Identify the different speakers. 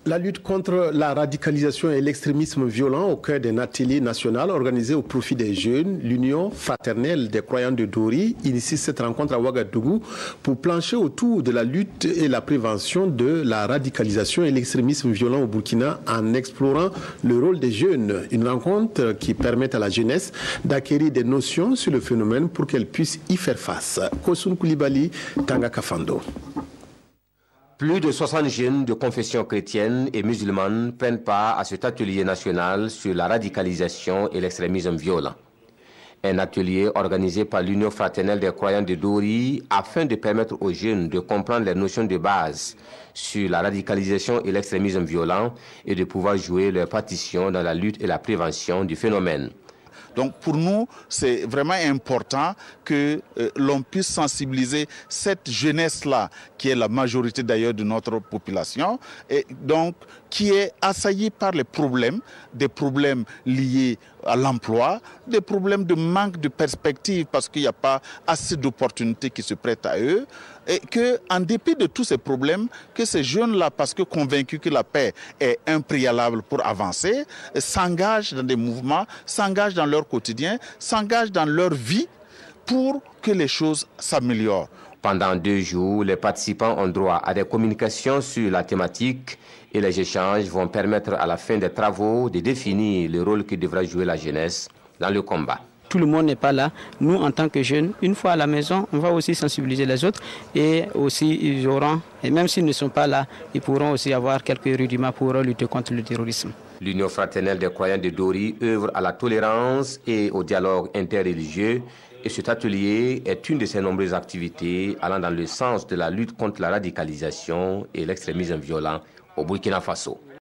Speaker 1: La lutte contre la radicalisation et l'extrémisme violent au cœur d'un atelier national organisé au profit des jeunes, l'Union fraternelle des croyants de Dori initie cette rencontre à Ouagadougou pour plancher autour de la lutte et la prévention de la radicalisation et l'extrémisme violent au Burkina en explorant le rôle des jeunes. Une rencontre qui permet à la jeunesse d'acquérir des notions sur le phénomène pour qu'elle puisse y faire face. Kosun Koulibaly, Tanga Kafando.
Speaker 2: Plus de 60 jeunes de confession chrétienne et musulmane prennent part à cet atelier national sur la radicalisation et l'extrémisme violent. Un atelier organisé par l'Union fraternelle des croyants de Dori afin de permettre aux jeunes de comprendre les notions de base sur la radicalisation et l'extrémisme violent et de pouvoir jouer leur partition dans la lutte et la prévention du phénomène.
Speaker 3: Donc pour nous, c'est vraiment important que l'on puisse sensibiliser cette jeunesse-là, qui est la majorité d'ailleurs de notre population, et donc qui est assaillie par les problèmes, des problèmes liés à l'emploi, des problèmes de manque de perspective parce qu'il n'y a pas assez d'opportunités qui se prêtent à eux, et qu'en dépit de tous ces problèmes, que ces jeunes-là, parce que convaincus que la paix est un préalable pour avancer, s'engagent dans des mouvements, s'engagent dans leur quotidien, s'engagent dans leur vie pour que les choses s'améliorent.
Speaker 2: Pendant 2 jours, les participants ont droit à des communications sur la thématique et les échanges vont permettre à la fin des travaux de définir le rôle que devra jouer la jeunesse dans le combat.
Speaker 4: Tout le monde n'est pas là. Nous, en tant que jeunes, une fois à la maison, on va aussi sensibiliser les autres et aussi ils auront, et même s'ils ne sont pas là, ils pourront aussi avoir quelques rudiments pour lutter contre le terrorisme.
Speaker 2: L'Union fraternelle des croyants de Dori œuvre à la tolérance et au dialogue interreligieux et cet atelier est une de ses nombreuses activités allant dans le sens de la lutte contre la radicalisation et l'extrémisme violent au Burkina Faso.